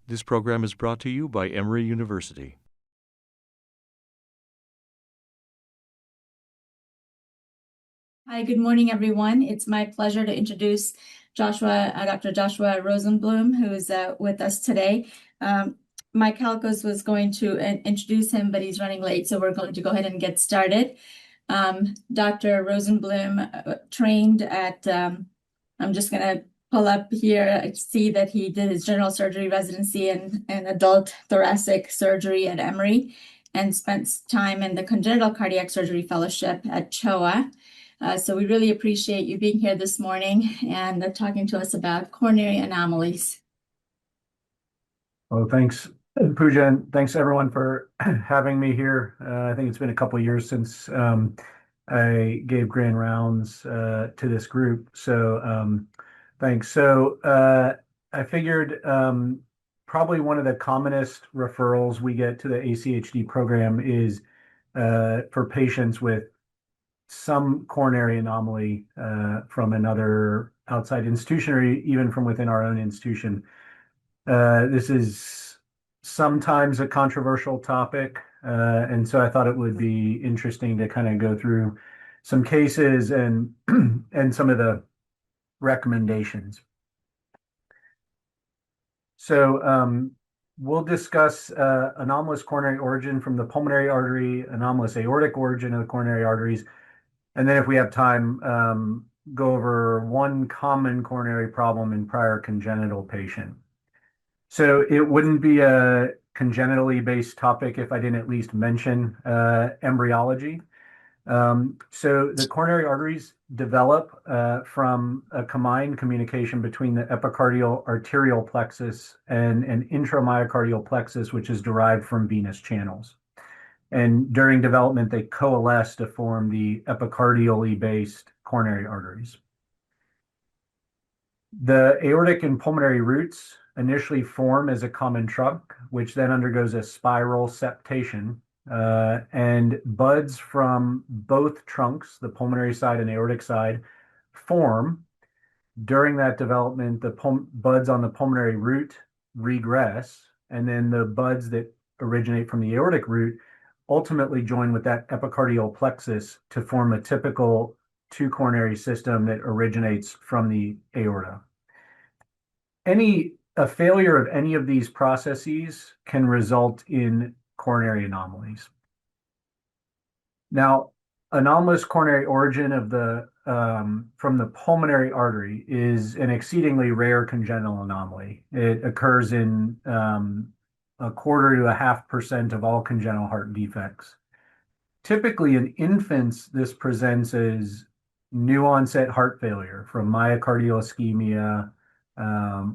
This program is brought to you by Emory University. Hi, good morning, everyone. It's my pleasure to introduce Dr. Joshua Rosenblum, who is with us today. Mike Halkos was going to introduce him, but he's running late, so we're going to go ahead and get started. Dr. Rosenblum trained at, I'm just going to pull up here, I see that he did his general surgery residency and adult thoracic surgery at Emory and spent time in the congenital cardiac surgery fellowship at CHOA. So we really appreciate you being here this morning and talking to us about coronary anomalies. Well, thanks, Pooja, and thanks everyone for having me here. I think it's been a couple of years since I gave grand rounds to this group, so thanks. So I figured probably one of the commonest referrals we get to the ACHD program is for patients with some coronary anomaly from another outside institution or even from within our own institution. This is sometimes a controversial topic, and so I thought it would be interesting to kind of go through some cases and and some of the recommendations. So we'll discuss anomalous coronary origin from the pulmonary artery, anomalous aortic origin of the coronary arteries, and then if we have time, go over one common coronary problem in prior congenital patient. So it wouldn't be a congenitally based topic if I didn't at least mention embryology. So the coronary arteries develop from a combined communication between the epicardial arterial plexus and an intramyocardial plexus, which is derived from venous channels. And during development, they coalesce to form the epicardially based coronary arteries. The aortic and pulmonary roots initially form as a common trunk, which then undergoes a spiral septation, and buds from both trunks, the pulmonary side and aortic side, form. During that development, the buds on the pulmonary root regress, and then the buds that originate from the aortic root ultimately join with that epicardial plexus to form a typical two coronary system that originates from the aorta. A failure of any of these processes can result in coronary anomalies. Now, anomalous coronary origin of the from the pulmonary artery is an exceedingly rare congenital anomaly. It occurs in 1/4 to 0.5% of all congenital heart defects. Typically, in infants, this presents as new onset heart failure from myocardial ischemia.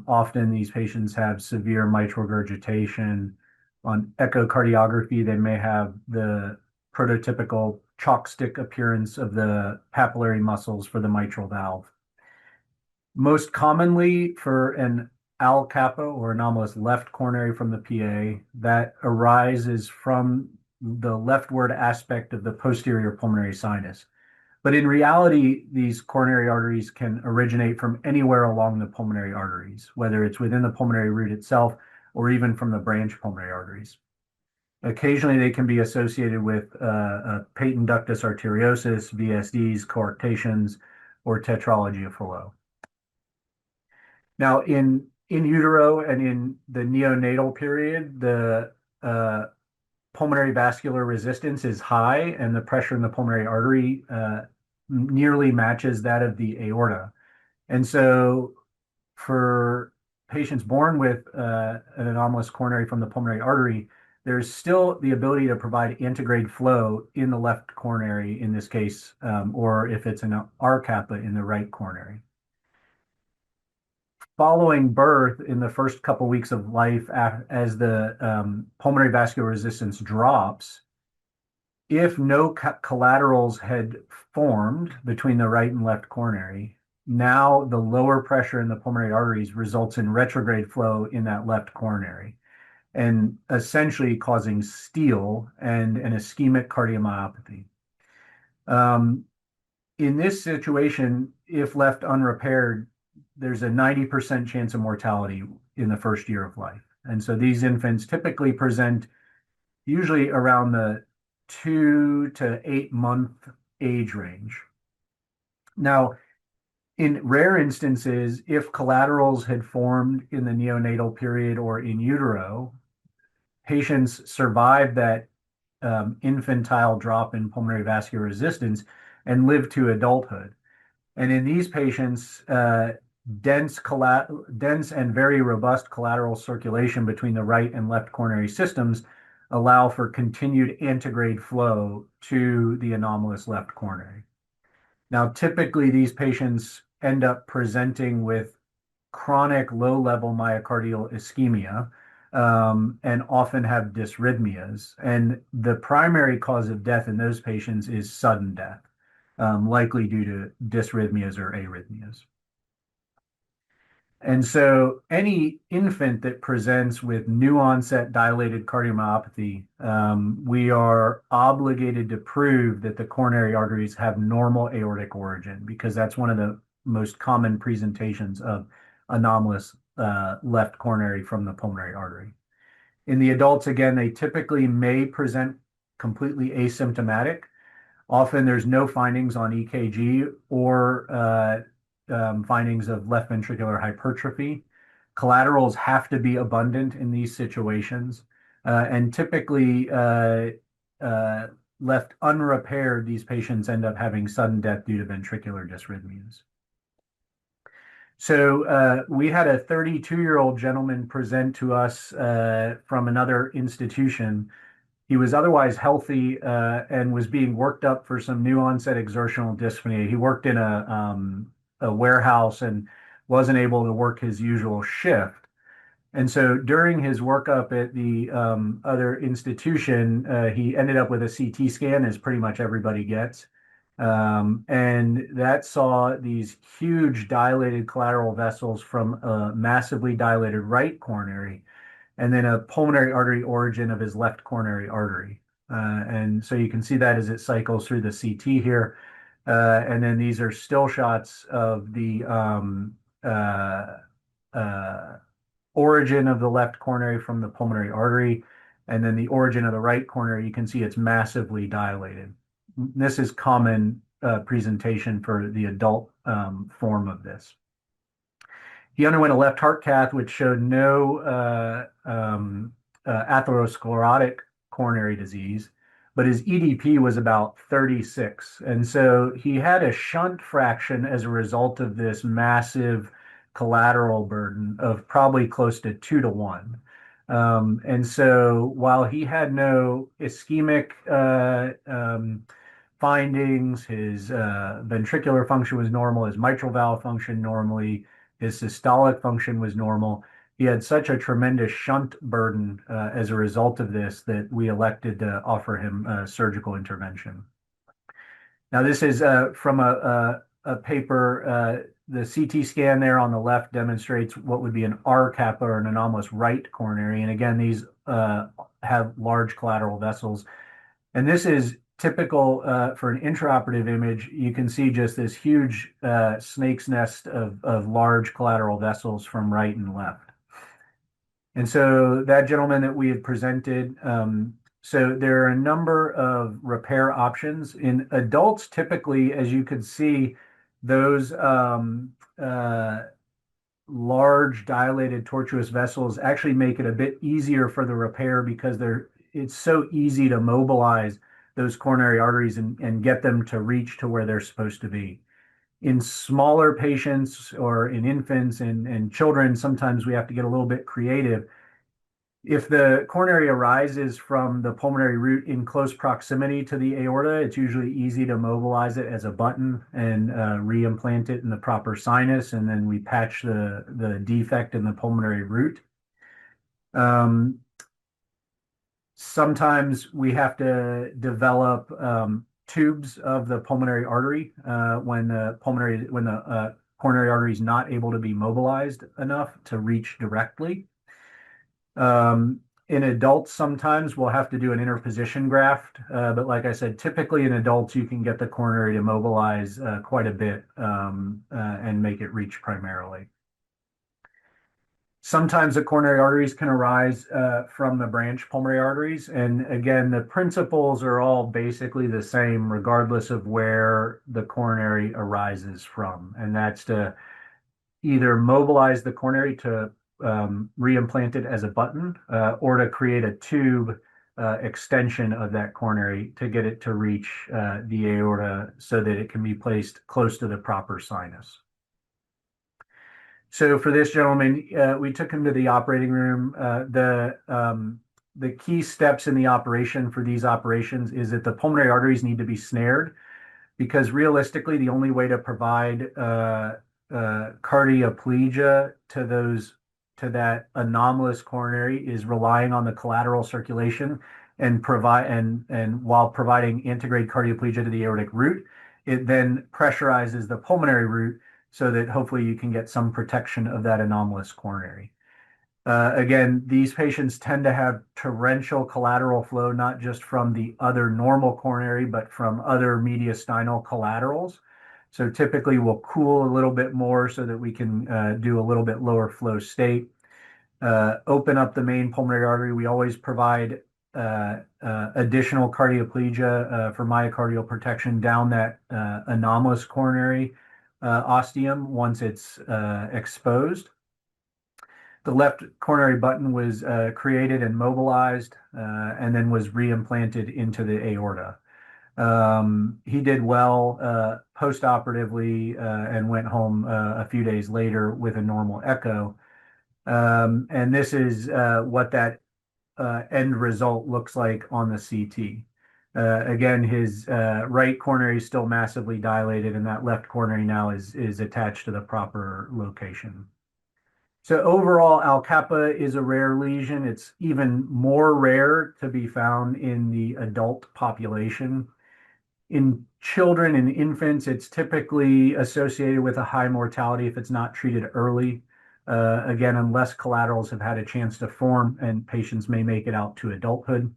Often these patients have severe mitral regurgitation. On echocardiography, they may have the prototypical chalk stick appearance of the papillary muscles for the mitral valve. Most commonly for an Al Kappa or anomalous left coronary from the PA, that arises from the leftward aspect of the posterior pulmonary sinus. But in reality, these coronary arteries can originate from anywhere along the pulmonary arteries, whether it's within the pulmonary root itself or even from the branch pulmonary arteries. Occasionally, they can be associated with patent ductus arteriosus, VSDs, coarctations, or tetralogy of Fallot. Now, in utero and in the neonatal period, the pulmonary vascular resistance is high, and the pressure in the pulmonary artery nearly matches that of the aorta. And so for patients born with an anomalous coronary from the pulmonary artery, there's still the ability to provide antegrade flow in the left coronary in this case, or if it's an R kappa in the right coronary. Following birth, in the first couple weeks of life, as the pulmonary vascular resistance drops, if no collaterals had formed between the right and left coronary, now the lower pressure in the pulmonary arteries results in retrograde flow in that left coronary and essentially causing steel and an ischemic cardiomyopathy. In this situation, if left unrepaired, there's a 90% chance of mortality in the first year of life. And so these infants typically present usually around the 2 to 8 month age range. Now, in rare instances, if collaterals had formed in the neonatal period or in utero, patients survive that infantile drop in pulmonary vascular resistance and live to adulthood. And in these patients, dense and very robust collateral circulation between the right and left coronary systems allow for continued antegrade flow to the anomalous left coronary. Now, typically, these patients end up presenting with chronic low-level myocardial ischemia, and often have dysrhythmias. And the primary cause of death in those patients is sudden death, likely due to dysrhythmias or arrhythmias. And so any infant that presents with new onset dilated cardiomyopathy, we are obligated to prove that the coronary arteries have normal aortic origin, because that's one of the most common presentations of anomalous left coronary from the pulmonary artery. In the adults, again, they typically may present completely asymptomatic. Often there's no findings on EKG or findings of left ventricular hypertrophy. Collaterals have to be abundant in these situations, and typically left unrepaired, these patients end up having sudden death due to ventricular dysrhythmias. So we had a 32-year-old gentleman present to us from another institution. He was otherwise healthy and was being worked up for some new onset exertional dyspnea. He worked in a warehouse and wasn't able to work his usual shift. And so during his workup at the other institution, he ended up with a CT scan, as pretty much everybody gets. And that saw these huge dilated collateral vessels from a massively dilated right coronary, and then a pulmonary artery origin of his left coronary artery. And so you can see that as it cycles through the CT here. And then these are still shots of the origin of the left coronary from the pulmonary artery. And then the origin of the right coronary, you can see it's massively dilated. This is common presentation for the adult form of this. He underwent a left heart cath, which showed no atherosclerotic coronary disease, but his EDP was about 36. And so he had a shunt fraction as a result of this massive collateral burden of probably close to 2 to 1. And so while he had no ischemic findings, his ventricular function was normal, his mitral valve functioned normally, his systolic function was normal. He had such a tremendous shunt burden as a result of this that we elected to offer him surgical intervention. Now, this is from a paper. The CT scan there on the left demonstrates what would be an R kappa, or an anomalous right coronary. And again, these have large collateral vessels. And this is typical for an intraoperative image. You can see just this huge snake's nest of large collateral vessels from right and left. And so that gentleman that we had presented, so there are a number of repair options. In adults, typically, as you could see, those large dilated tortuous vessels actually make it a bit easier for the repair, because it's so easy to mobilize those coronary arteries and get them to reach to where they're supposed to be. In smaller patients or in infants and children, sometimes we have to get a little bit creative. If the coronary arises from the pulmonary root in close proximity to the aorta, it's usually easy to mobilize it as a button and reimplant it in the proper sinus, and then we patch the defect in the pulmonary root. Sometimes we have to develop tubes of the pulmonary artery when the coronary artery is not able to be mobilized enough to reach directly. In adults, sometimes we'll have to do an interposition graft, but like I said, typically in adults, you can get the coronary to mobilize quite a bit and make it reach primarily. Sometimes the coronary arteries can arise from the branch pulmonary arteries. And again, the principles are all basically the same, regardless of where the coronary arises from. And that's to either mobilize the coronary to reimplant it as a button or to create a tube extension of that coronary to get it to reach the aorta so that it can be placed close to the proper sinus. So for this gentleman, we took him to the operating room. The key steps in the operation for these operations is that the pulmonary arteries need to be snared, because realistically, the only way to provide cardioplegia to that anomalous coronary is relying on the collateral circulation and while providing antegrade cardioplegia to the aortic root, it then pressurizes the pulmonary root so that hopefully you can get some protection of that anomalous coronary. Again, these patients tend to have torrential collateral flow, not just from the other normal coronary, but from other mediastinal collaterals. So typically we'll cool a little bit more so that we can do a little bit lower flow state. Open up the main pulmonary artery. We always provide additional cardioplegia for myocardial protection down that anomalous coronary ostium once it's exposed. The left coronary button was created and mobilized and then was reimplanted into the aorta. He did well post-operatively and went home a few days later with a normal echo. And this is what that end result looks like on the CT. Again, his right coronary is still massively dilated, and that left coronary now is attached to the proper location. So overall, Al-Kappa is a rare lesion. It's even more rare to be found in the adult population. In children and infants, it's typically associated with a high mortality if it's not treated early. Again, unless collaterals have had a chance to form and patients may make it out to adulthood.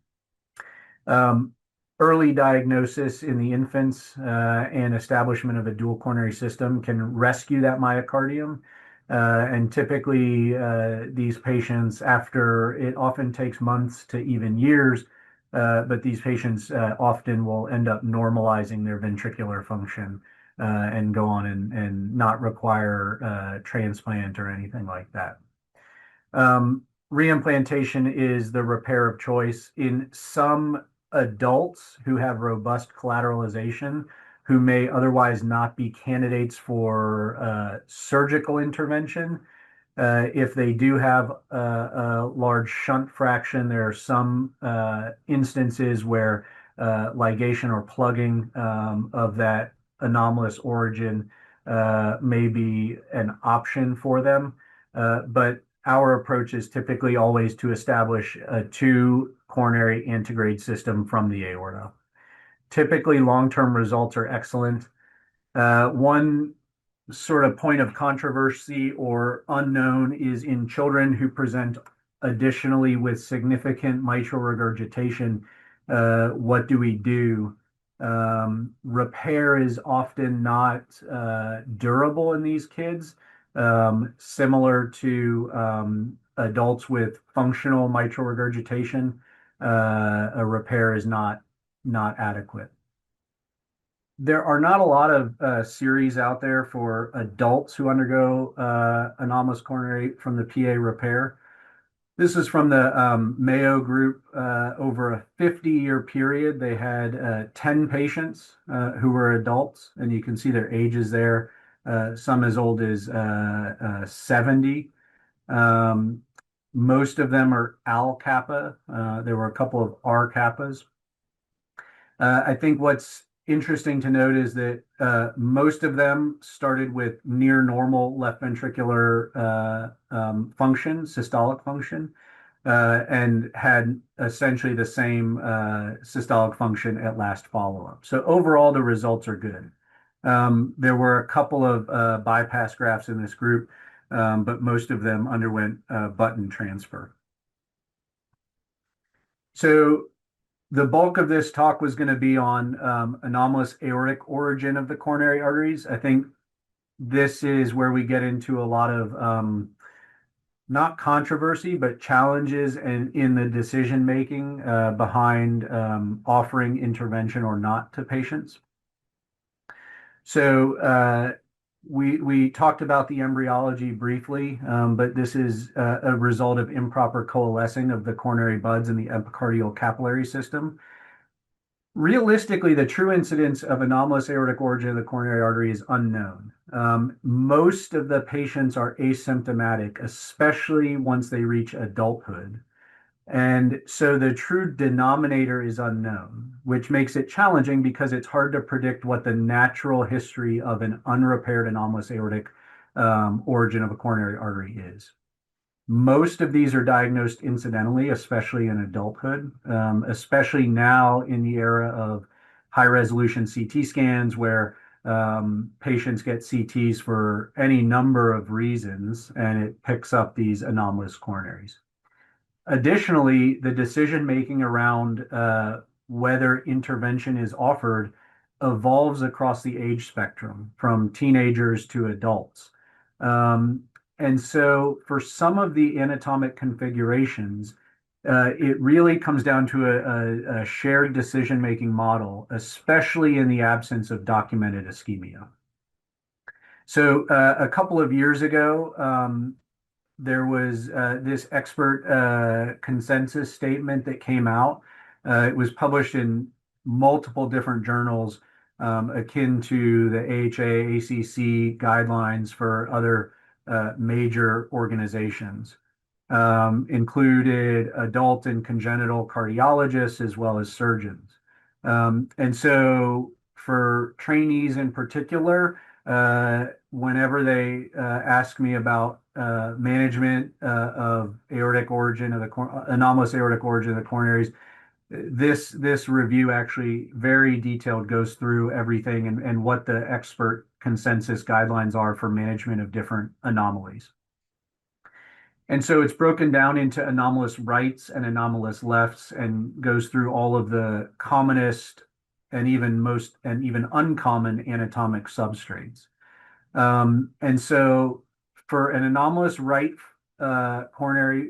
Early diagnosis in the infants and establishment of a dual coronary system can rescue that myocardium. And typically, these patients, after it often takes months to even years, but these patients often will end up normalizing their ventricular function and go on and not require transplant or anything like that. Reimplantation is the repair of choice in some adults who have robust collateralization, who may otherwise not be candidates for surgical intervention. If they do have a large shunt fraction, there are some instances where ligation or plugging of that anomalous origin may be an option for them. But our approach is typically always to establish a two coronary antegrade system from the aorta. Typically, long-term results are excellent. One sort of point of controversy or unknown is in children who present additionally with significant mitral regurgitation. What do we do? Repair is often not durable in these kids. Similar to adults with functional mitral regurgitation, a repair is not adequate. There are not a lot of series out there for adults who undergo anomalous coronary from the PA repair. This is from the Mayo group. Over a 50-year period, they had 10 patients who were adults, and you can see their ages there, some as old as 70. Most of them are Al Kappa. There were a couple of R Kappas. I think what's interesting to note is that most of them started with near normal left ventricular function, systolic function, and had essentially the same systolic function at last follow-up. So overall, the results are good. There were a couple of bypass grafts in this group, but most of them underwent button transfer. So the bulk of this talk was going to be on anomalous aortic origin of the coronary arteries. I think this is where we get into a lot of not controversy, but challenges in the decision making behind offering intervention or not to patients. So we talked about the embryology briefly, but this is a result of improper coalescing of the coronary buds in the epicardial capillary system. Realistically, the true incidence of anomalous aortic origin of the coronary artery is unknown. Most of the patients are asymptomatic, especially once they reach adulthood. And so the true denominator is unknown, which makes it challenging because it's hard to predict what the natural history of an unrepaired anomalous aortic origin of a coronary artery is. Most of these are diagnosed incidentally, especially in adulthood, especially now in the era of high resolution CT scans where patients get CTs for any number of reasons and it picks up these anomalous coronaries. Additionally, the decision making around whether intervention is offered evolves across the age spectrum from teenagers to adults. And so for some of the anatomic configurations, it really comes down to a shared decision-making model, especially in the absence of documented ischemia. So a couple of years ago, there was this expert consensus statement that came out. It was published in multiple different journals, akin to the AHA, ACC guidelines for other major organizations. Included adult and congenital cardiologists as well as surgeons. And so for trainees in particular, whenever they ask me about management of aortic origin of the anomalous aortic origin of the coronaries, this review actually very detailed goes through everything and what the expert consensus guidelines are for management of different anomalies. And so it's broken down into anomalous rights and anomalous lefts and goes through all of the commonest and even uncommon anatomic substrates. And so for an anomalous right coronary,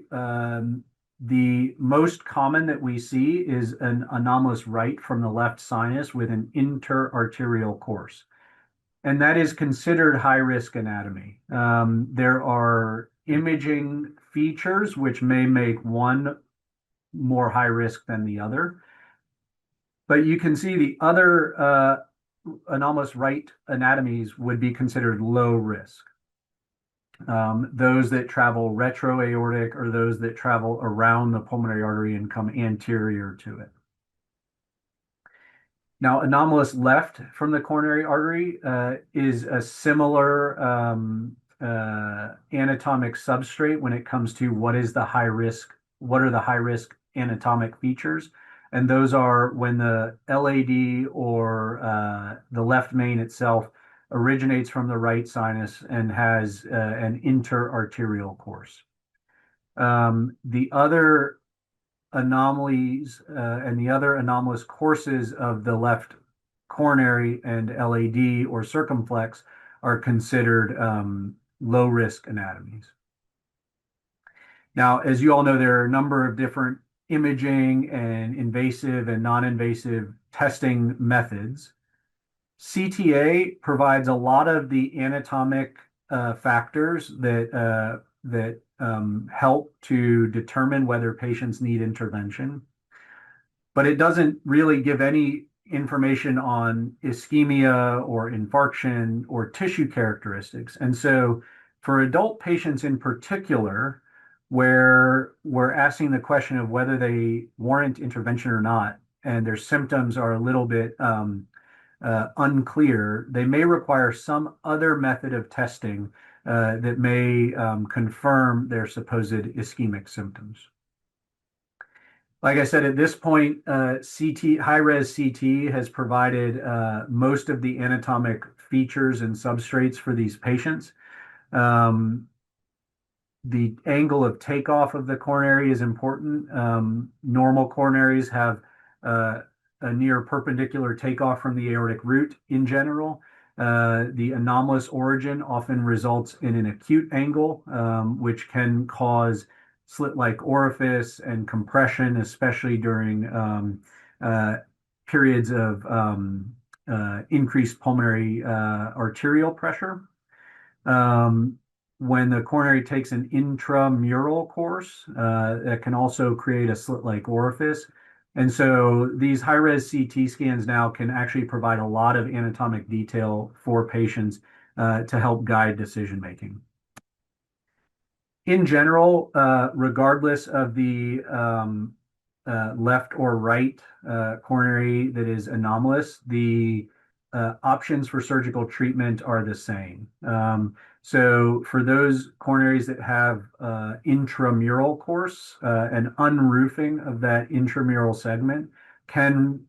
the most common that we see is an anomalous right from the left sinus with an interarterial course. And that is considered high-risk anatomy. There are imaging features which may make one more high risk than the other. But you can see the other anomalous right anatomies would be considered low risk. Those that travel retroaortic or those that travel around the pulmonary artery and come anterior to it. Now, anomalous left from the coronary artery is a similar anatomic substrate when it comes to what are the high risk anatomic features. And those are when the LAD or the left main itself originates from the right sinus and has an interarterial course. The other anomalies and the other anomalous courses of the left coronary and LAD or circumflex are considered low risk anatomies. Now, as you all know, there are a number of different imaging and invasive and non-invasive testing methods. CTA provides a lot of the anatomic factors that help to determine whether patients need intervention, but it doesn't really give any information on ischemia or infarction or tissue characteristics. And so for adult patients in particular, where we're asking the question of whether they warrant intervention or not, and their symptoms are a little bit unclear, they may require some other method of testing that may confirm their supposed ischemic symptoms. Like I said, at this point, high-res CT has provided most of the anatomic features and substrates for these patients. The angle of takeoff of the coronary is important. Normal coronaries have a near perpendicular takeoff from the aortic root in general. The anomalous origin often results in an acute angle, which can cause slit-like orifice and compression, especially during periods of increased pulmonary arterial pressure. When the coronary takes an intramural course, that can also create a slit-like orifice. And so these high-res CT scans now can actually provide a lot of anatomic detail for patients to help guide decision making. In general, regardless of the left or right coronary that is anomalous, the options for surgical treatment are the same. So for those coronaries that have intramural course, an unroofing of that intramural segment can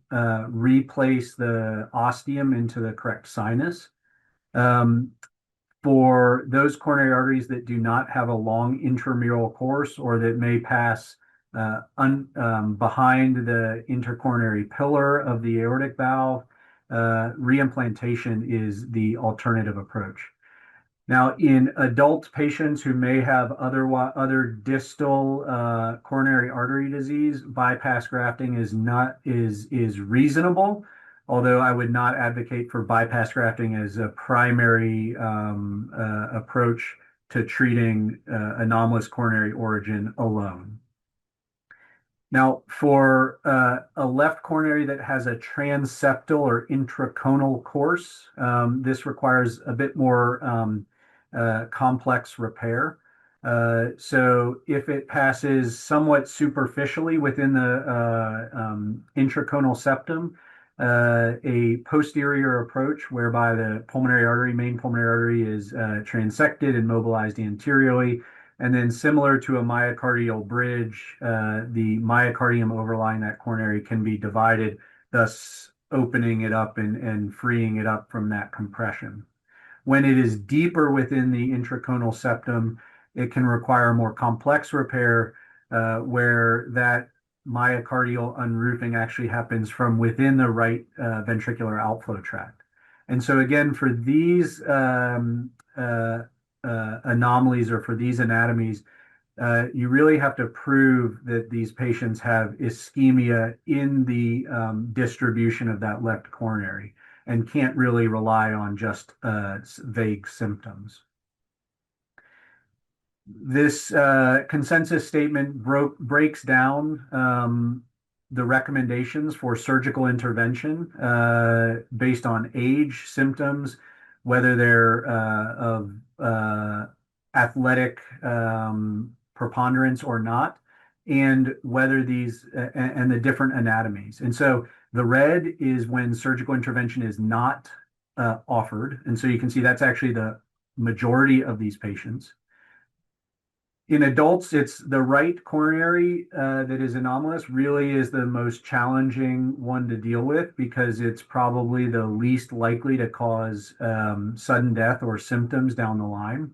replace the ostium into the correct sinus. For those coronary arteries that do not have a long intramural course or that may pass behind the intercoronary pillar of the aortic valve, reimplantation is the alternative approach. Now, in adult patients who may have other distal coronary artery disease, bypass grafting is reasonable, although I would not advocate for bypass grafting as a primary approach to treating anomalous coronary origin alone. Now, for a left coronary that has a transeptal or intraconal course, this requires a bit more complex repair. So if it passes somewhat superficially within the intraconal septum, a posterior approach whereby the main pulmonary artery is transected and mobilized anteriorly, and then similar to a myocardial bridge, the myocardium overlying that coronary can be divided, thus opening it up and freeing it up from that compression. When it is deeper within the intraconal septum, it can require more complex repair, where that myocardial unroofing actually happens from within the right ventricular outflow tract. And so again, for these anomalies or for these anatomies, you really have to prove that these patients have ischemia in the distribution of that left coronary and can't really rely on just vague symptoms. This consensus statement breaks down the recommendations for surgical intervention based on age, symptoms, whether they're of athletic preponderance or not, and whether these and the different anatomies. And so the red is when surgical intervention is not offered. And so you can see that's actually the majority of these patients. In adults, it's the right coronary that is anomalous really is the most challenging one to deal with because it's probably the least likely to cause sudden death or symptoms down the line.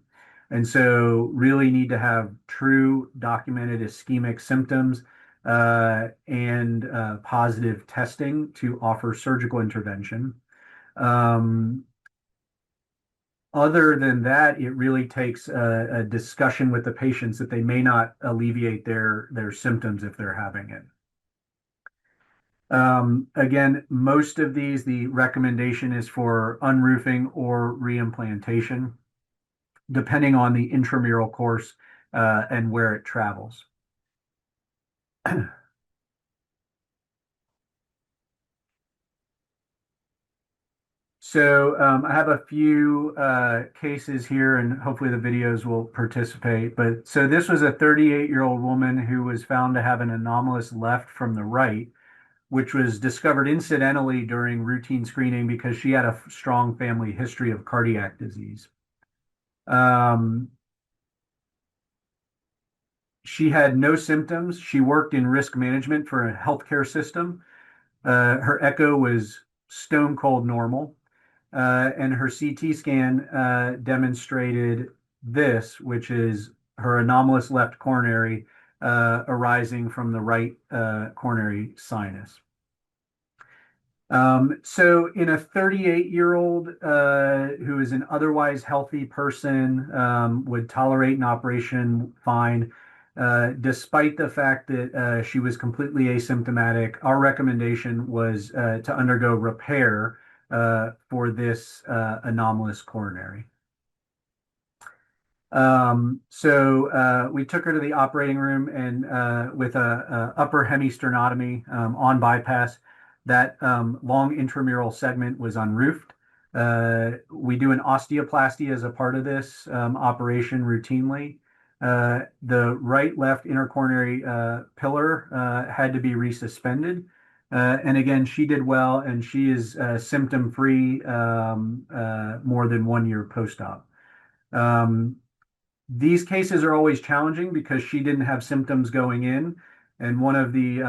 And so really need to have true documented ischemic symptoms and positive testing to offer surgical intervention. Other than that, it really takes a discussion with the patients that they may not alleviate their symptoms if they're having it. Again, most of these, the recommendation is for unroofing or reimplantation, depending on the intramural course and where it travels. So I have a few cases here, and hopefully the videos will participate. But so this was a 38-year-old woman who was found to have an anomalous left from the right, which was discovered incidentally during routine screening because she had a strong family history of cardiac disease. She had no symptoms. She worked in risk management for a healthcare system. Her echo was stone cold normal. And her CT scan demonstrated this, which is her anomalous left coronary arising from the right coronary sinus. So in a 38-year-old who is an otherwise healthy person, would tolerate an operation fine, despite the fact that she was completely asymptomatic. Our recommendation was to undergo repair for this anomalous coronary. So we took her to the operating room and with a upper hemisternotomy on bypass, that long intramural segment was unroofed. We do an osteoplasty as a part of this operation routinely. The right-left intercoronary pillar had to be resuspended. And again, she did well, and she is symptom-free more than 1 year post-op. These cases are always challenging because she didn't have symptoms going in. And one of the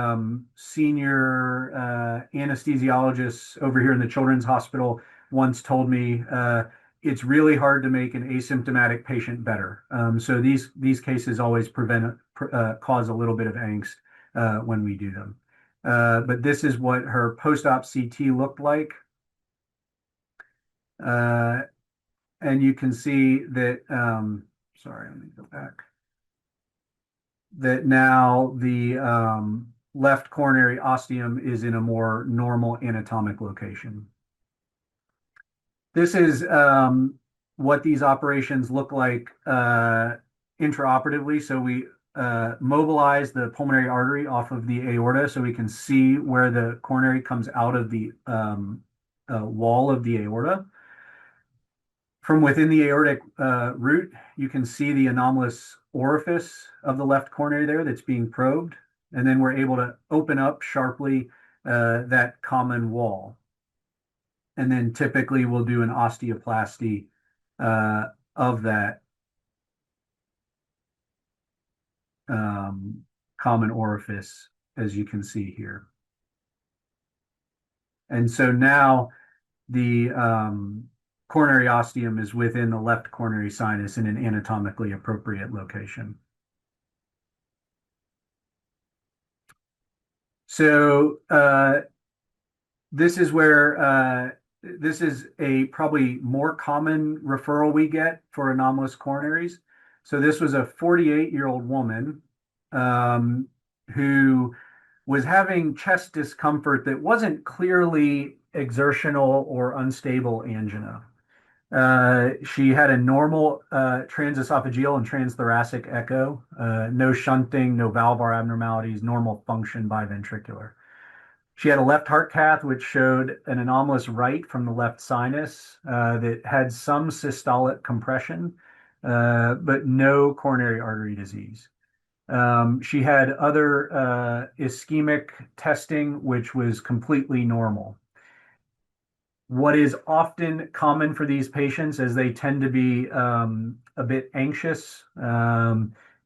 senior anesthesiologists over here in the Children's Hospital once told me it's really hard to make an asymptomatic patient better. So these cases always cause a little bit of angst when we do them. But this is what her post-op CT looked like. And you can see that, sorry, let me go back. That now the left coronary ostium is in a more normal anatomic location. This is what these operations look like intraoperatively. So we mobilize the pulmonary artery off of the aorta so we can see where the coronary comes out of the wall of the aorta. From within the aortic root, you can see the anomalous orifice of the left coronary there that's being probed. And then we're able to open up sharply that common wall. And then typically we'll do an osteoplasty of that common orifice, as you can see here. And so now the coronary ostium is within the left coronary sinus in an anatomically appropriate location. So this is where this is a probably more common referral we get for anomalous coronaries. So this was a 48-year-old woman who was having chest discomfort that wasn't clearly exertional or unstable angina. She had a normal transesophageal and transthoracic echo, no shunting, no valvar abnormalities, normal function biventricular. She had a left heart cath, which showed an anomalous right from the left sinus that had some systolic compression, but no coronary artery disease. She had other ischemic testing, which was completely normal. What is often common for these patients, as they tend to be a bit anxious,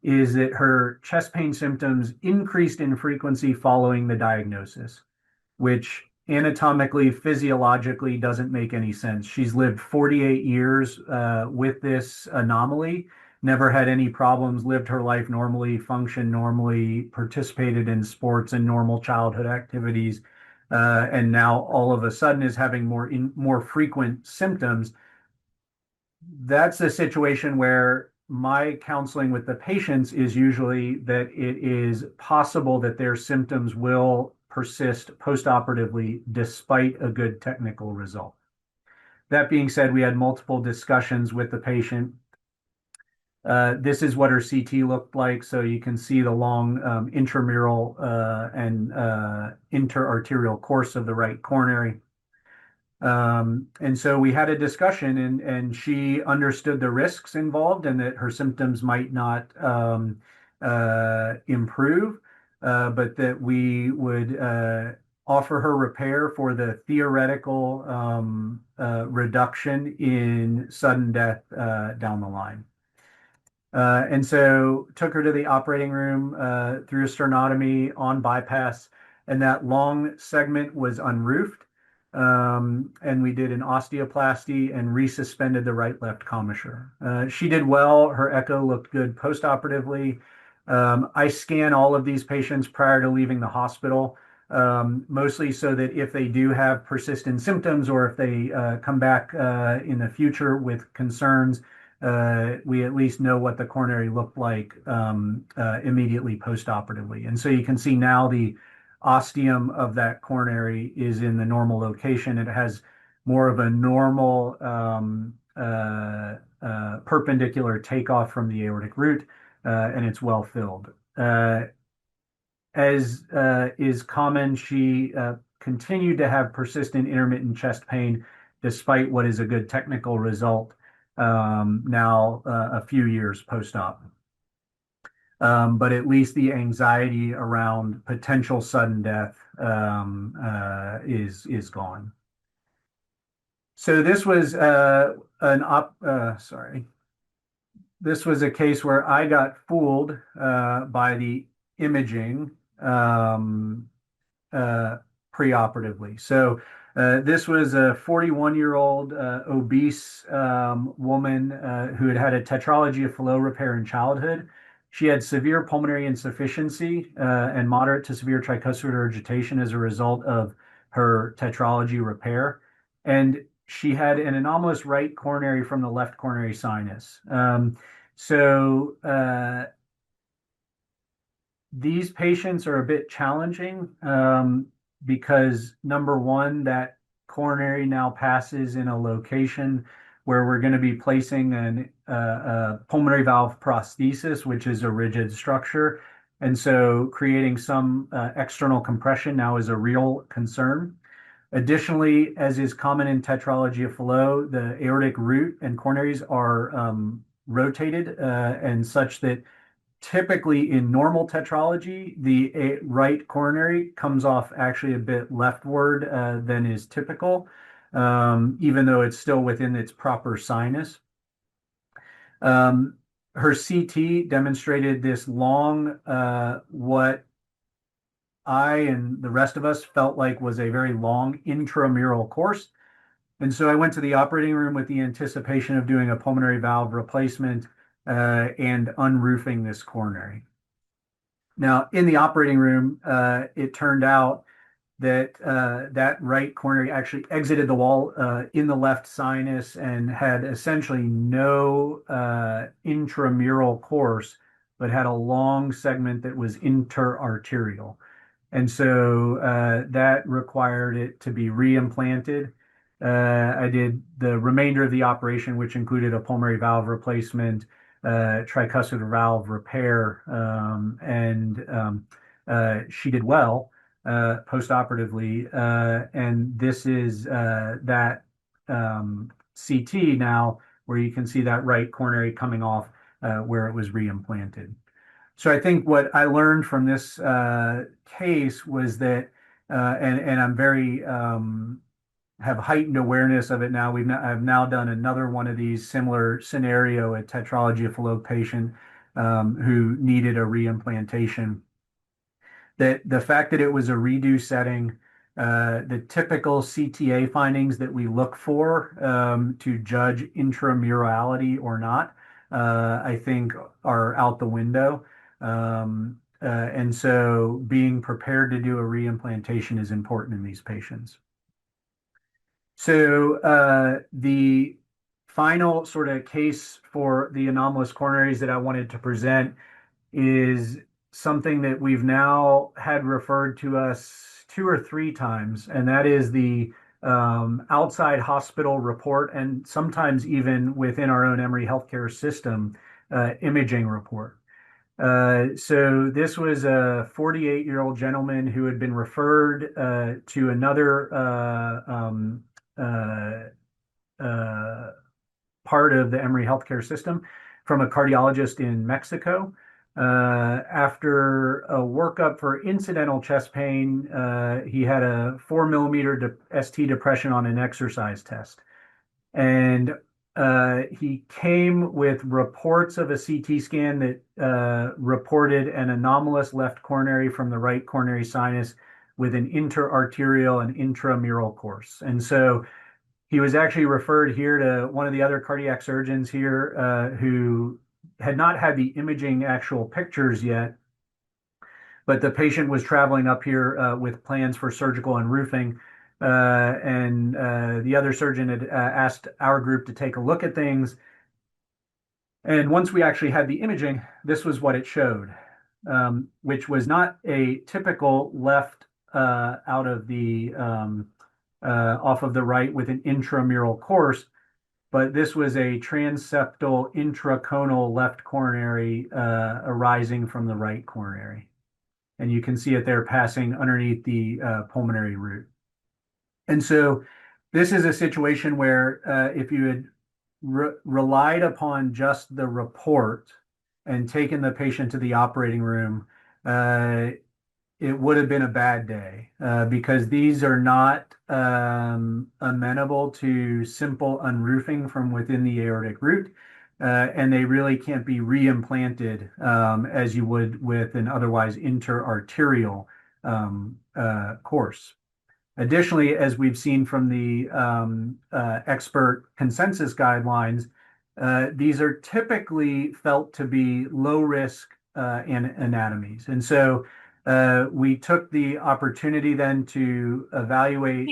is that her chest pain symptoms increased in frequency following the diagnosis, which anatomically, physiologically doesn't make any sense. She's lived 48 years with this anomaly, never had any problems, lived her life normally, functioned normally, participated in sports and normal childhood activities, and now all of a sudden is having more frequent symptoms. That's a situation where my counseling with the patients is usually that it is possible that their symptoms will persist postoperatively despite a good technical result. That being said, we had multiple discussions with the patient. This is what her CT looked like. So you can see the long intramural and interarterial course of the right coronary. And so we had a discussion, and she understood the risks involved and that her symptoms might not improve, but that we would offer her repair for the theoretical reduction in sudden death down the line. And so took her to the operating room through a sternotomy on bypass, and that long segment was unroofed. And we did an osteoplasty and resuspended the right-left commissure. She did well. Her echo looked good postoperatively. I scan all of these patients prior to leaving the hospital. mostly so that if they do have persistent symptoms or if they come back in the future with concerns, we at least know what the coronary looked like immediately postoperatively. And so you can see now the ostium of that coronary is in the normal location. It has more of a normal perpendicular takeoff from the aortic root, and it's well filled. As is common, she continued to have persistent intermittent chest pain despite what is a good technical result now a few years post-op. But at least the anxiety around potential sudden death is gone. So this was this was a case where I got fooled by the imaging preoperatively. So this was a 41-year-old obese woman who had had a tetralogy of flow repair in childhood. She had severe pulmonary insufficiency and moderate to severe tricuspid regurgitation as a result of her tetralogy repair. And she had an anomalous right coronary from the left coronary sinus. So these patients are a bit challenging because number one, that coronary now passes in a location where we're going to be placing a pulmonary valve prosthesis, which is a rigid structure. And so creating some external compression now is a real concern. Additionally, as is common in tetralogy of Fallot, the aortic root and coronaries are rotated and such that typically in normal tetralogy, the right coronary comes off actually a bit leftward than is typical, even though it's still within its proper sinus. Her CT demonstrated this long, what I and the rest of us felt like was a very long intramural course. And so I went to the operating room with the anticipation of doing a pulmonary valve replacement and unroofing this coronary. Now, in the operating room, it turned out that that right coronary actually exited the wall in the left sinus and had essentially no intramural course, but had a long segment that was interarterial. And so that required it to be reimplanted. I did the remainder of the operation, which included a pulmonary valve replacement, tricuspid valve repair, and she did well postoperatively. And this is that CT now, where you can see that right coronary coming off where it was reimplanted. So I think what I learned from this case was that, and I'm very have heightened awareness of it now. I've now done another one of these similar scenario, a tetralogy of Fallot patient who needed a reimplantation. That the fact that it was a redo setting, the typical CTA findings that we look for to judge intramurality or not, I think are out the window. And so being prepared to do a reimplantation is important in these patients. So the final sort of case for the anomalous coronaries that I wanted to present is something that we've now had referred to us 2 or 3 times, and that is the outside hospital report, and sometimes even within our own Emory healthcare system, imaging report. So this was a 48-year-old gentleman who had been referred to another part of the Emory healthcare system from a cardiologist in Mexico. After a workup for incidental chest pain, he had a 4 mm ST depression on an exercise test. And he came with reports of a CT scan that reported an anomalous left coronary from the right coronary sinus with an interarterial and intramural course. And so he was actually referred here to one of the other cardiac surgeons here who had not had the imaging actual pictures yet, but the patient was traveling up here with plans for surgical and roofing. And the other surgeon had asked our group to take a look at things. And once we actually had the imaging, this was what it showed, which was not a typical left out of the off of the right with an intramural course, but this was a transeptal intraconal left coronary arising from the right coronary. And you can see it there passing underneath the pulmonary root. And so this is a situation where if you had relied upon just the report and taken the patient to the operating room, it would have been a bad day because these are not amenable to simple unroofing from within the aortic root, and they really can't be reimplanted as you would with an otherwise interarterial course. Additionally, as we've seen from the expert consensus guidelines, these are typically felt to be low risk anatomies. And so we took the opportunity then to evaluate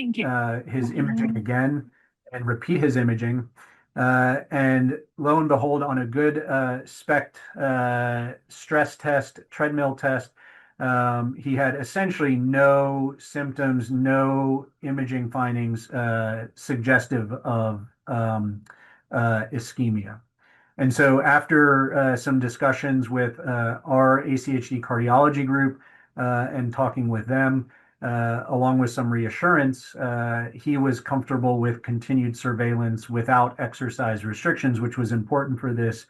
his imaging again and repeat his imaging. And lo and behold, on a good SPECT stress test, treadmill test, he had essentially no symptoms, no imaging findings suggestive of ischemia. And so after some discussions with our ACHD cardiology group and talking with them, along with some reassurance, he was comfortable with continued surveillance without exercise restrictions, which was important for this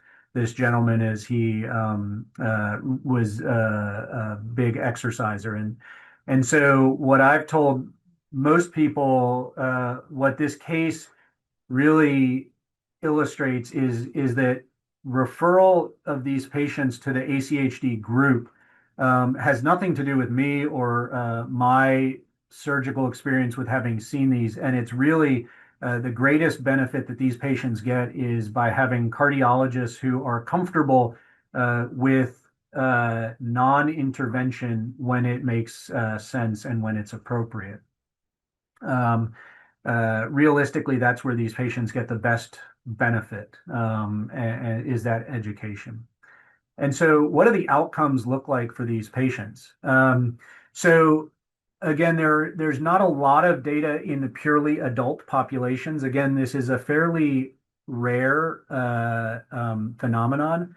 gentleman as he was a big exerciser. And so what I've told most people, what this case really illustrates is that referral of these patients to the ACHD group has nothing to do with me or my surgical experience with having seen these. And it's really the greatest benefit that these patients get is by having cardiologists who are comfortable with non-intervention when it makes sense and when it's appropriate. Realistically, that's where these patients get the best benefit, and is that education. And so what do the outcomes look like for these patients? So again, there's not a lot of data in the purely adult populations. Again, this is a fairly rare phenomenon.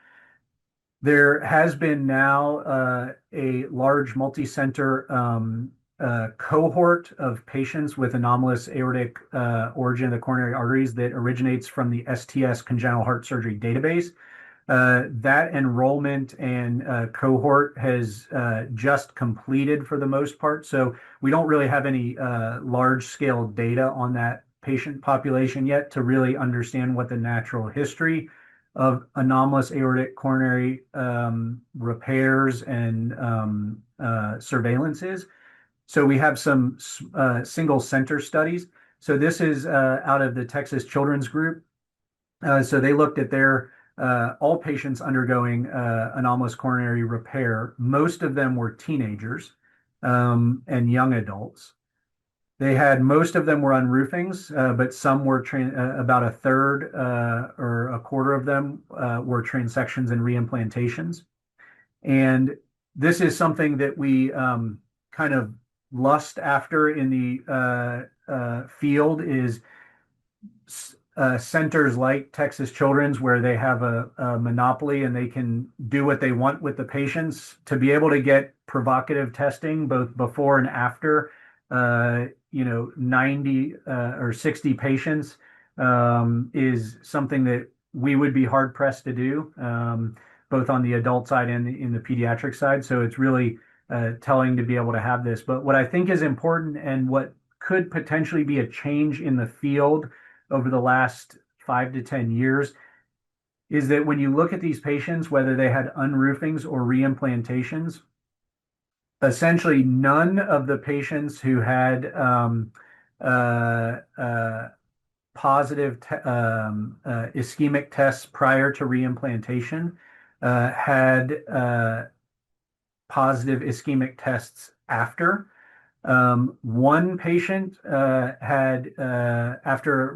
There has been now a large multi-center cohort of patients with anomalous aortic origin of the coronary arteries that originates from the STS congenital heart surgery database. That enrollment and cohort has just completed for the most part. So we don't really have any large scale data on that patient population yet to really understand what the natural history of anomalous aortic coronary repairs and surveillance is. So we have some single center studies. So this is out of the Texas Children's Group. So they looked at their all patients undergoing anomalous coronary repair. Most of them were teenagers and young adults. They had most of them were on roofings, but some were about a third or a quarter of them were transections and reimplantations. And this is something that we kind of lust after in the field is centers like Texas Children's where they have a monopoly and they can do what they want with the patients to be able to get provocative testing both before and after 90 or 60 patients is something that we would be hard pressed to do both on the adult side and in the pediatric side. So it's really telling to be able to have this. But what I think is important and what could potentially be a change in the field over the last 5 to 10 years is that when you look at these patients, whether they had unroofings or reimplantations, essentially none of the patients who had positive ischemic tests prior to reimplantation had positive ischemic tests after. One patient after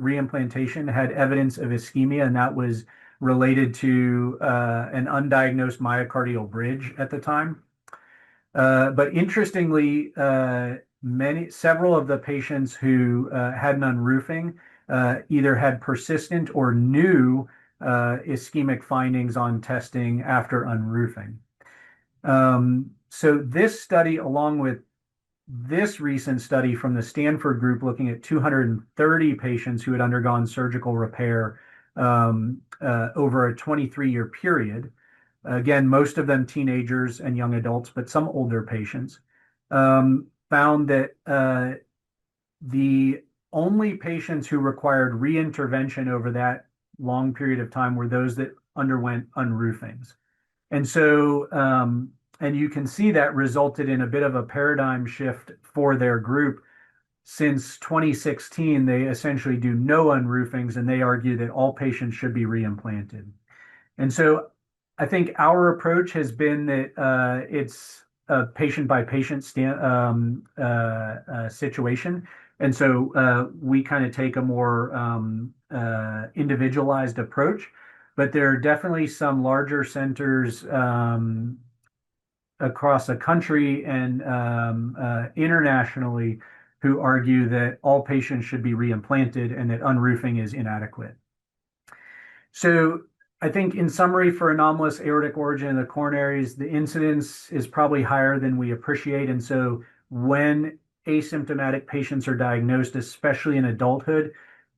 reimplantation, had evidence of ischemia, and that was related to an undiagnosed myocardial bridge at the time. But interestingly, several of the patients who had an unroofing either had persistent or new ischemic findings on testing after unroofing. So this study, along with this recent study from the Stanford group looking at 230 patients who had undergone surgical repair over a 23-year period, again, most of them teenagers and young adults, but some older patients, found that the only patients who required reintervention over that long period of time were those that underwent unroofings. And so, and you can see that resulted in a bit of a paradigm shift for their group. Since 2016, they essentially do no unroofings, and they argue that all patients should be reimplanted. And so I think our approach has been that it's a patient by patient situation. And so we kind of take a more individualized approach. But there are definitely some larger centers across the country and internationally who argue that all patients should be reimplanted and that unroofing is inadequate. So I think in summary, for anomalous aortic origin in the coronaries, the incidence is probably higher than we appreciate. And so when asymptomatic patients are diagnosed, especially in adulthood,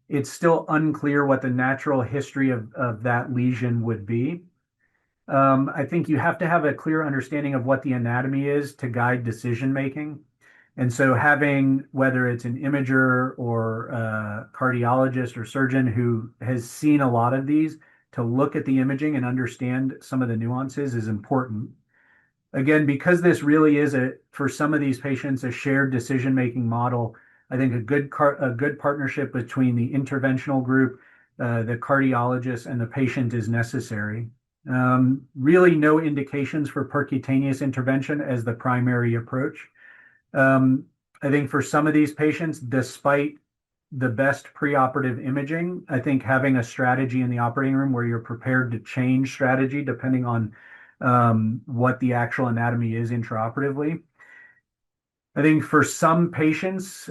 it's still unclear what the natural history of that lesion would be. I think you have to have a clear understanding of what the anatomy is to guide decision making. And so having, whether it's an imager or a cardiologist or surgeon who has seen a lot of these, to look at the imaging and understand some of the nuances is important. Again, because this really is for some of these patients, a shared decision-making model, I think a good partnership between the interventional group, the cardiologist, and the patient is necessary. Really no indications for percutaneous intervention as the primary approach. I think for some of these patients, despite the best preoperative imaging, I think having a strategy in the operating room where you're prepared to change strategy depending on what the actual anatomy is intraoperatively. I think for some patients,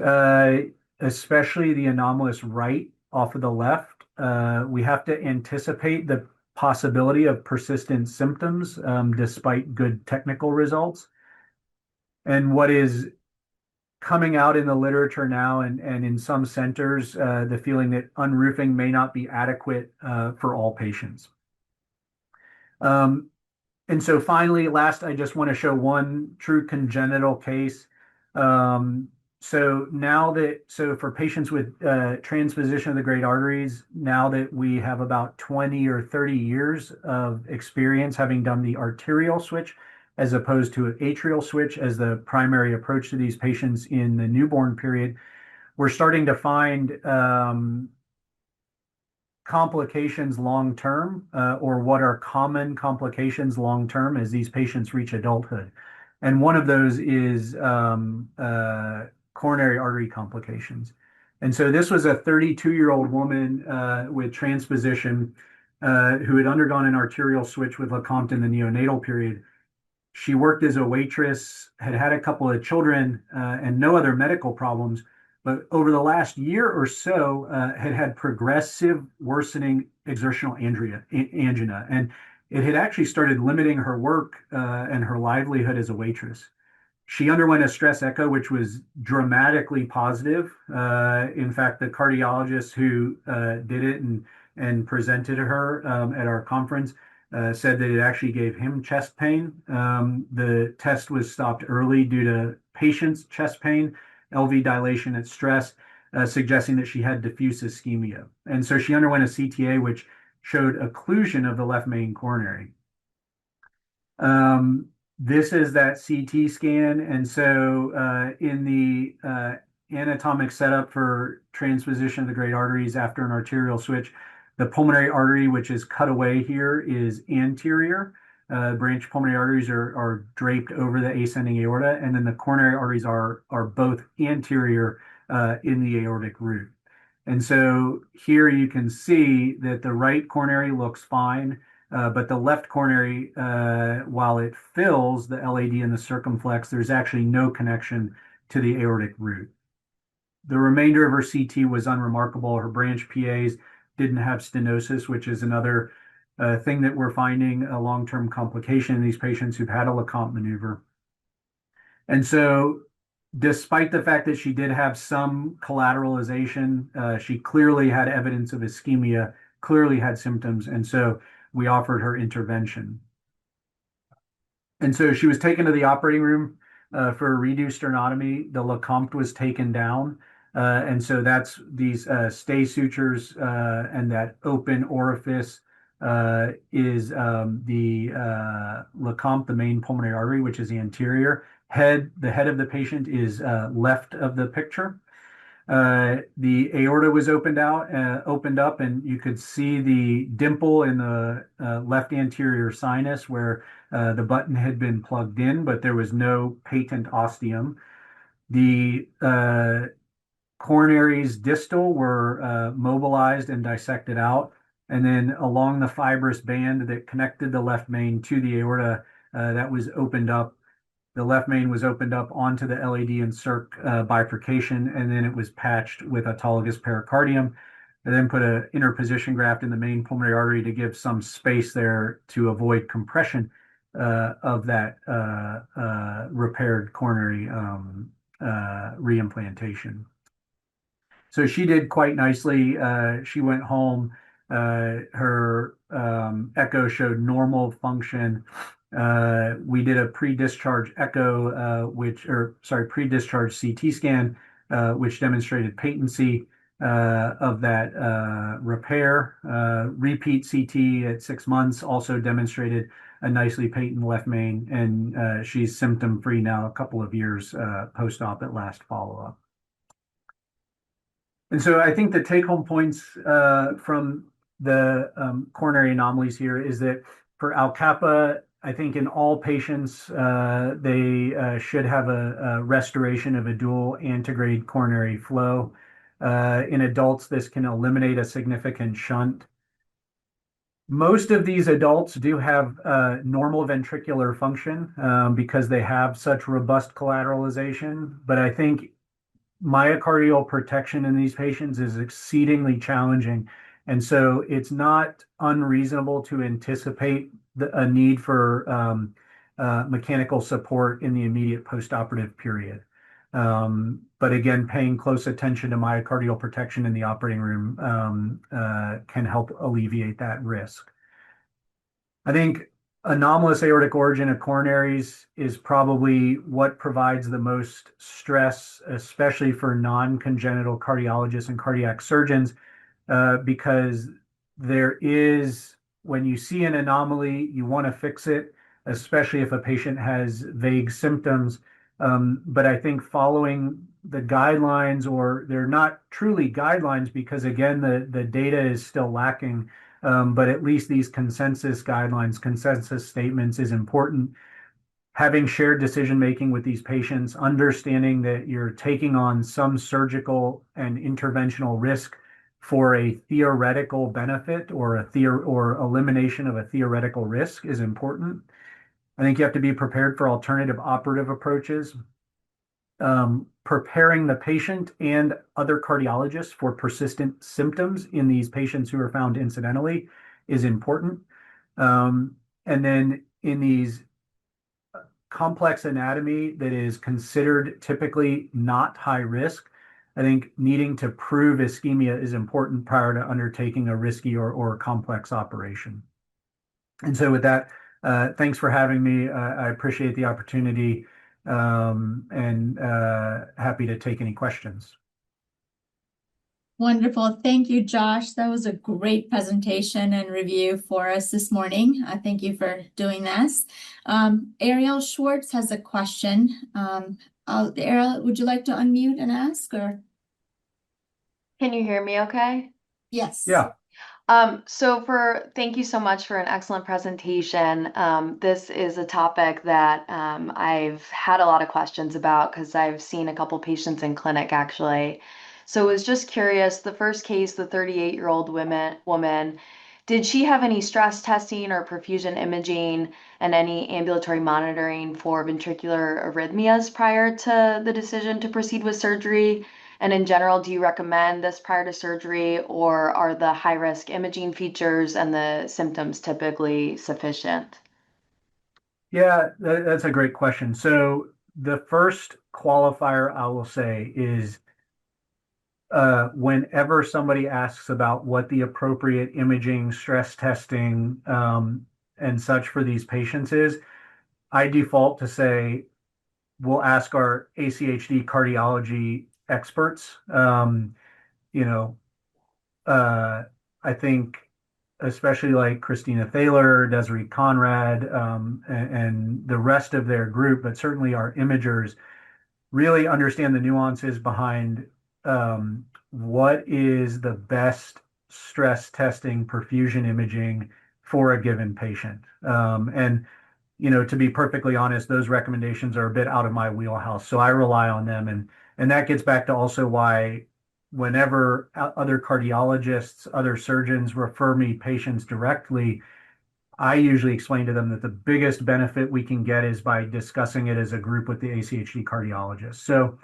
especially the anomalous right off of the left, we have to anticipate the possibility of persistent symptoms despite good technical results. And what is coming out in the literature now and in some centers, the feeling that unroofing may not be adequate for all patients. And so finally, last, I just want to show one true congenital case. So for patients with transposition of the great arteries, now that we have about 20 or 30 years of experience having done the arterial switch as opposed to an atrial switch as the primary approach to these patients in the newborn period, we're starting to find complications long-term, or what are common complications long-term as these patients reach adulthood. And one of those is coronary artery complications. And so this was a 32-year-old woman with transposition who had undergone an arterial switch with Lecompte in the neonatal period. She worked as a waitress, had had a couple of children, and no other medical problems. But over the last year or so, had had progressive worsening exertional angina. And it had actually started limiting her work and her livelihood as a waitress. She underwent a stress echo, which was dramatically positive. In fact, the cardiologist who did it and presented her at our conference said that it actually gave him chest pain. The test was stopped early due to patient's chest pain, LV dilation at stress, suggesting that she had diffuse ischemia. And so she underwent a CTA, which showed occlusion of the left main coronary. This is that CT scan. And so in the anatomic setup for transposition of the great arteries after an arterial switch, the pulmonary artery, which is cut away here, is anterior. Branch pulmonary arteries are draped over the ascending aorta, and then the coronary arteries are both anterior in the aortic root. And so here you can see that the right coronary looks fine, but the left coronary, while it fills the LAD and the circumflex, there's actually no connection to the aortic root. The remainder of her CT was unremarkable. Her branch PAs didn't have stenosis, which is another thing that we're finding a long-term complication in these patients who've had a Lecomte maneuver. And so despite the fact that she did have some collateralization, she clearly had evidence of ischemia, clearly had symptoms, and so we offered her intervention. And so she was taken to the operating room for a reduced sternotomy. The Lecomte was taken down, and so that's these stay sutures and that open orifice is the Lecomte, the main pulmonary artery, which is the anterior. The head of the patient is left of the picture. The aorta was opened up, and you could see the dimple in the left anterior sinus where the button had been plugged in, but there was no patent ostium. The coronaries distal were mobilized and dissected out, and then along the fibrous band that connected the left main to the aorta, that was opened up. The left main was opened up onto the LAD and circ bifurcation, and then it was patched with autologous pericardium. I then put an interposition graft in the main pulmonary artery to give some space there to avoid compression of that repaired coronary reimplantation. So she did quite nicely. She went home. Her echo showed normal function. We did a pre-discharge echo, pre-discharge CT scan, which demonstrated patency of that repair. Repeat CT at 6 months also demonstrated a nicely patent left main, and she's symptom-free now a couple of years post-op at last follow-up. And so I think the take-home points from the coronary anomalies here is that for Alcapa, I think in all patients, they should have a restoration of a dual antegrade coronary flow. In adults, this can eliminate a significant shunt. Most of these adults do have normal ventricular function because they have such robust collateralization, but I think myocardial protection in these patients is exceedingly challenging. And so it's not unreasonable to anticipate a need for mechanical support in the immediate postoperative period. But again, paying close attention to myocardial protection in the operating room can help alleviate that risk. I think anomalous aortic origin of coronaries is probably what provides the most stress, especially for non-congenital cardiologists and cardiac surgeons, because when you see an anomaly, you want to fix it, especially if a patient has vague symptoms. But I think following the guidelines, or they're not truly guidelines because, again, the data is still lacking. But at least these consensus guidelines, consensus statements is important. Having shared decision-making with these patients, understanding that you're taking on some surgical and interventional risk for a theoretical benefit or elimination of a theoretical risk is important. I think you have to be prepared for alternative operative approaches. Preparing the patient and other cardiologists for persistent symptoms in these patients who are found incidentally is important. And then in these complex anatomy that is considered typically not high risk, I think needing to prove ischemia is important prior to undertaking a risky or complex operation. And so with that, thanks for having me. I appreciate the opportunity. And happy to take any questions. Wonderful. Thank you, Josh. That was a great presentation and review for us this morning. Thank you for doing this. Ariel Schwartz has a question. Ariel, would you like to unmute and ask? Or Can you hear me okay? yes. Yeah. Thank you so much for an excellent presentation. This is a topic that I've had a lot of questions about because I've seen a couple patients in clinic actually. So I was just curious, the first case, the 38-year-old woman, did she have any stress testing or perfusion imaging and any ambulatory monitoring for ventricular arrhythmias prior to the decision to proceed with surgery? And in general, do you recommend this prior to surgery, or are the high-risk imaging features and the symptoms typically sufficient? Yeah, that's a great question. So the first qualifier I will say is whenever somebody asks about what the appropriate imaging, stress testing, and such for these patients is, I default to say we'll ask our ACHD cardiology experts. You know, I think especially like Christina Thaler, Desiree Conrad, and the rest of their group, but certainly our imagers really understand the nuances behind what is the best stress testing perfusion imaging for a given patient. And to be perfectly honest, those recommendations are a bit out of my wheelhouse, so I rely on them, and that gets back to also why whenever other cardiologists, other surgeons refer me patients directly, I usually explain to them that the biggest benefit we can get is by discussing it as a group with the ACHD cardiologist. So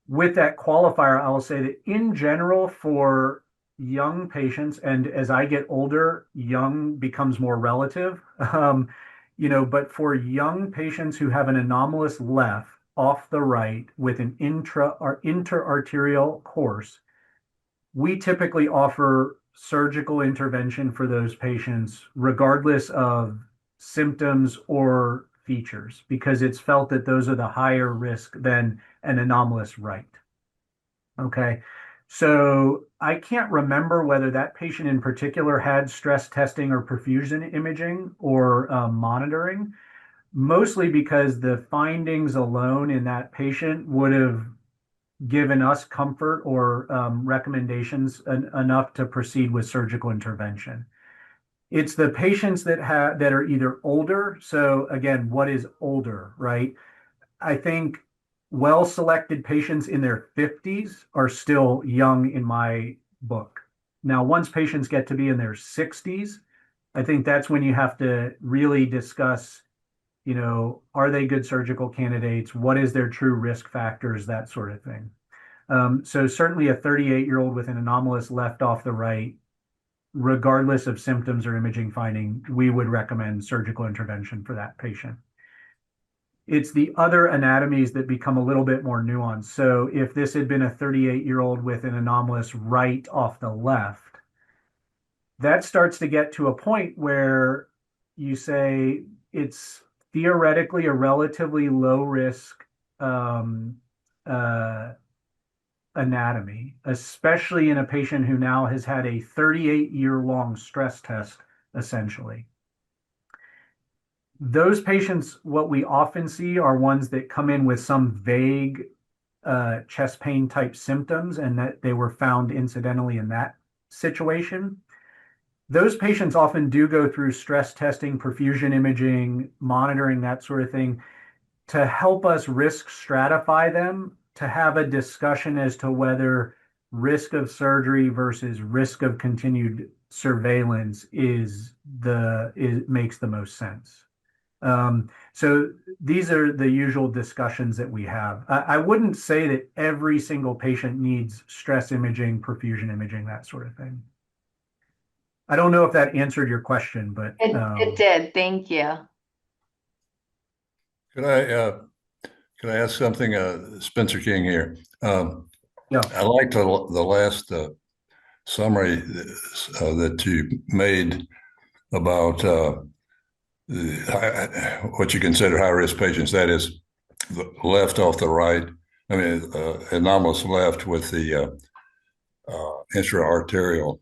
with that qualifier, I will say that in general, for young patients, and as I get older, young becomes more relative. But for young patients who have an anomalous left off the right with an intra or interarterial course, we typically offer surgical intervention for those patients, regardless of symptoms or features, because it's felt that those are the higher risk than an anomalous right. Okay. So I can't remember whether that patient in particular had stress testing or perfusion imaging or monitoring, mostly because the findings alone in that patient would have given us comfort or recommendations enough to proceed with surgical intervention. It's the patients that are either older. So again, what is older, right? I think well-selected patients in their 50s are still young in my book. Now, once patients get to be in their 60s, I think that's when you have to really discuss, are they good surgical candidates? What is their true risk factors? That sort of thing. So certainly a 38-year-old with an anomalous left off the right, regardless of symptoms or imaging finding, we would recommend surgical intervention for that patient. It's the other anatomies that become a little bit more nuanced. So if this had been a 38-year-old with an anomalous right off the left, that starts to get to a point where you say it's theoretically a relatively low risk anatomy, especially in a patient who now has had a 38-year-long stress test, essentially. Those patients, what we often see are ones that come in with some vague chest pain type symptoms and that they were found incidentally in that situation. Those patients often do go through stress testing, perfusion imaging, monitoring, that sort of thing, to help us risk stratify them, to have a discussion as to whether risk of surgery versus risk of continued surveillance makes the most sense. So these are the usual discussions that we have. I wouldn't say that every single patient needs stress imaging, perfusion imaging, that sort of thing. I don't know if that answered your question, but It did. Thank you. Could I ask something? Spencer King here. yeah. I liked the last summary that you made about what you consider high-risk patients. That is, the left off the right. I mean, anomalous left with the intra-arterial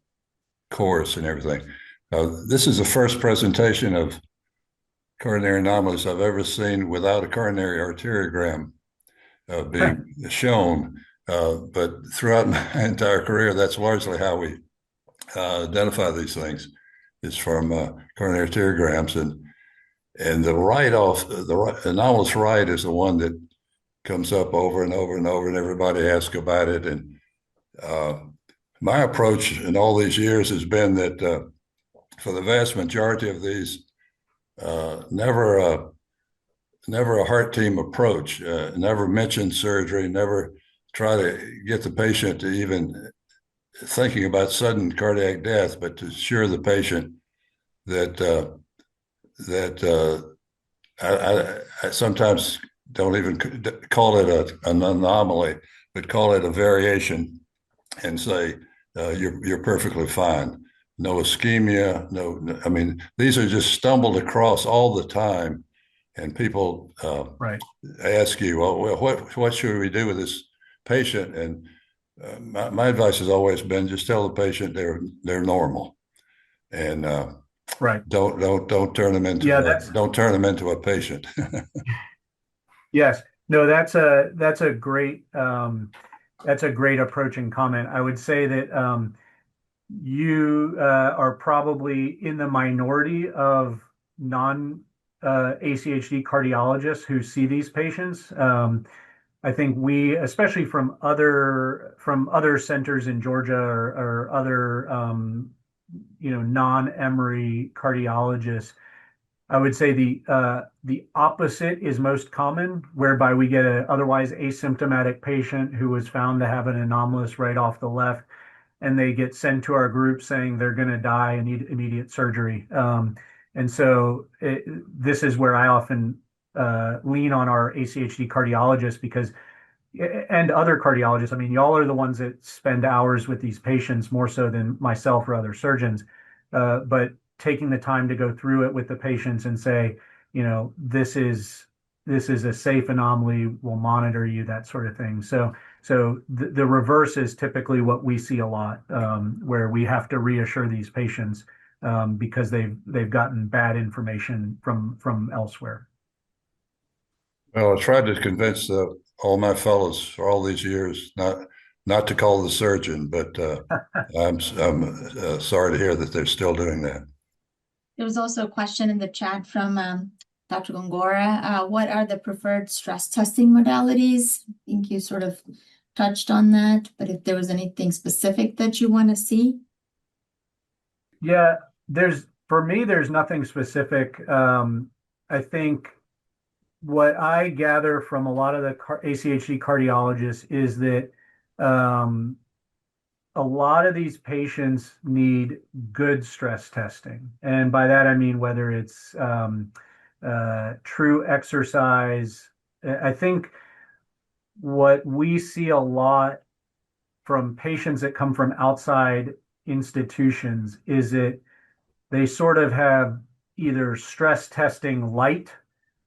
course and everything. This is the first presentation of coronary anomalies I've ever seen without a coronary arteriogram being shown. But throughout my entire career, that's largely how we identify these things is from coronary arteriograms, and the right off the anomalous right is the one that comes up over and over and over, and everybody asks about it. And my approach in all these years has been that for the vast majority of these, never a heart team approach, never mention surgery, never try to get the patient to even thinking about sudden cardiac death, but to assure the patient that I sometimes don't even call it an anomaly, but call it a variation, and say you're perfectly fine. No ischemia, I mean, these are just stumbled across all the time, and people Right. ask you, well, what should we do with this patient? And my advice has always been just tell the patient they're normal, and Right. don't turn them into don't turn them into a patient. Yes. No, that's a great approach and comment. I would say that you are probably in the minority of non ACHD cardiologists who see these patients. I think we, especially from other centers in Georgia or other non-Emory cardiologists, I would say the opposite is most common, whereby we get an otherwise asymptomatic patient who was found to have an anomalous right off the left, and they get sent to our group saying they're going to die and need immediate surgery. And so this is where I often lean on our ACHD cardiologists, because and other cardiologists. I mean, y'all are the ones that spend hours with these patients more so than myself or other surgeons. But taking the time to go through it with the patients and say, this is a safe anomaly, we'll monitor you, that sort of thing. So the reverse is typically what we see a lot, where we have to reassure these patients because they've gotten bad information from elsewhere. Well, I tried to convince all my fellows for all these years not to call the surgeon, but I'm sorry to hear that they're still doing that. There was also a question in the chat from Dr. Gongora. What are the preferred stress testing modalities? I think you sort of touched on that, but if there was anything specific that you want to see? Yeah, for me, there's nothing specific. I think what I gather from a lot of the ACHD cardiologists is that a lot of these patients need good stress testing. And by that, I mean whether it's true exercise. I think what we see a lot from patients that come from outside institutions is that they sort of have either stress testing light,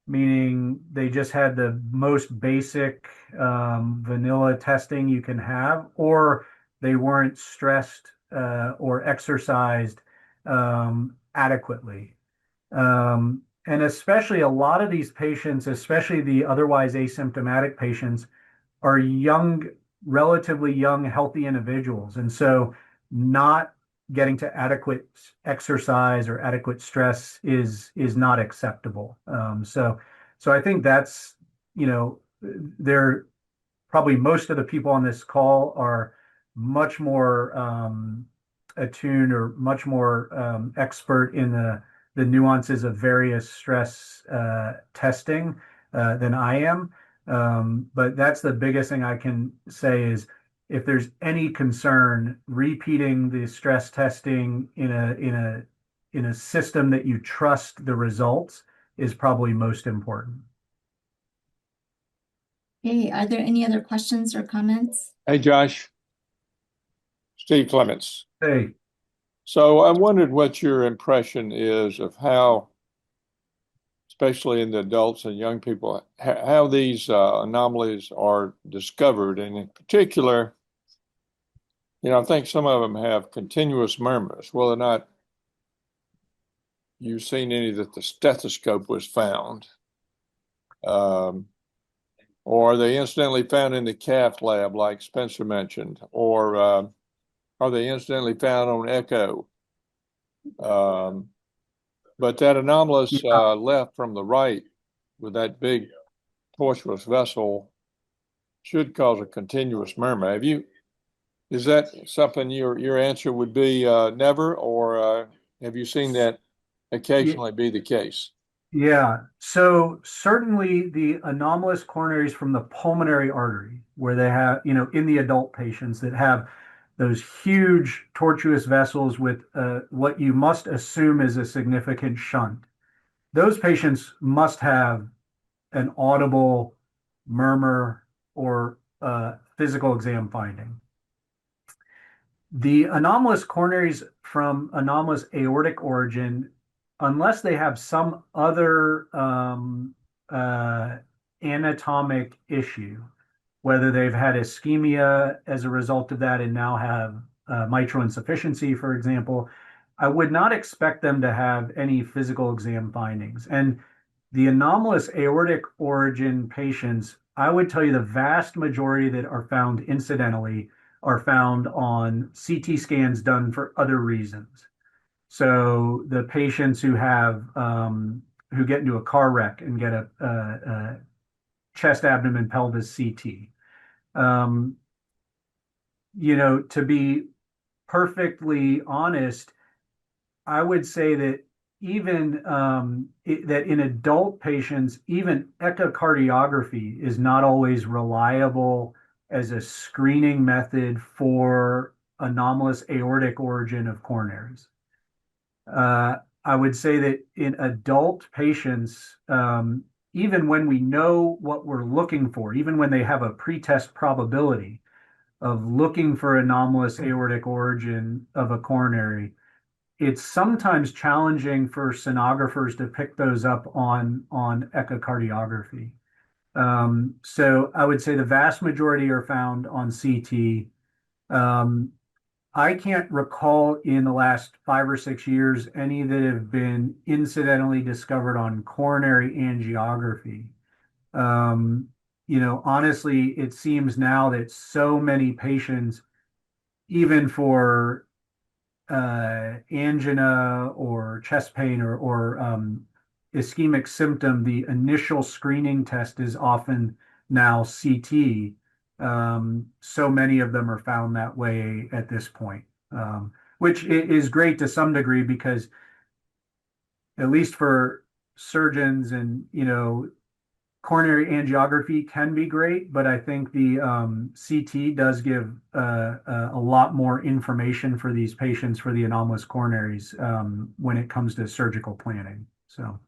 meaning they just had the most basic vanilla testing you can have, or they weren't stressed or exercised adequately. And especially a lot of these patients, especially the otherwise asymptomatic patients, are young, relatively young, healthy individuals. And so not getting to adequate exercise or adequate stress is not acceptable. So I think that's, they're probably most of the people on this call are much more attuned or much more expert in the nuances of various stress testing than I am. But that's the biggest thing I can say is, if there's any concern, repeating the stress testing in a system that you trust the results is probably most important. Okay, are there any other questions or comments? Hey, Josh. Steve Clements. Hey. So I wondered what your impression is of how, especially in the adults and young people, how these anomalies are discovered. And in particular, I think some of them have continuous murmurs. Whether or not you've seen any that the stethoscope was found, or are they incidentally found in the cath lab, like Spencer mentioned, or are they incidentally found on echo? But that anomalous left from the right with that big tortuous vessel should cause a continuous murmur. Is that something your answer would be never, or have you seen that occasionally be the case? Yeah, so certainly the anomalous coronaries from the pulmonary artery, where they have, in the adult patients that have those huge tortuous vessels with what you must assume is a significant shunt. Those patients must have an audible murmur or physical exam finding. The anomalous coronaries from anomalous aortic origin, unless they have some other anatomic issue, whether they've had ischemia as a result of that and now have mitral insufficiency, for example, I would not expect them to have any physical exam findings. And the anomalous aortic origin patients, I would tell you the vast majority that are found incidentally are found on CT scans done for other reasons. So the patients who have who get into a car wreck and get a chest, abdomen, pelvis CT. To be perfectly honest, I would say that even that in adult patients, even echocardiography is not always reliable as a screening method for anomalous aortic origin of coronaries. I would say that in adult patients, even when we know what we're looking for, even when they have a pretest probability of looking for anomalous aortic origin of a coronary, it's sometimes challenging for sonographers to pick those up on echocardiography. So I would say the vast majority are found on CT. I can't recall in the last 5 or 6 years any that have been incidentally discovered on coronary angiography. Honestly, it seems now that so many patients, even for angina or chest pain or ischemic symptom, the initial screening test is often now CT. So many of them are found that way at this point, which is great to some degree because at least for surgeons and, coronary angiography can be great, but I think the CT does give a lot more information for these patients for the anomalous coronaries when it comes to surgical planning. So.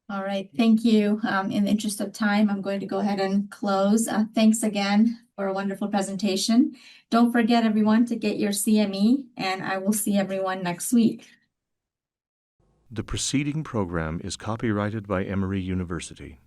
All right, thank you. In the interest of time, I'm going to go ahead and close. Thanks again for a wonderful presentation. Don't forget, everyone, to get your CME, and I will see everyone next week. The preceding program is copyrighted by Emory University.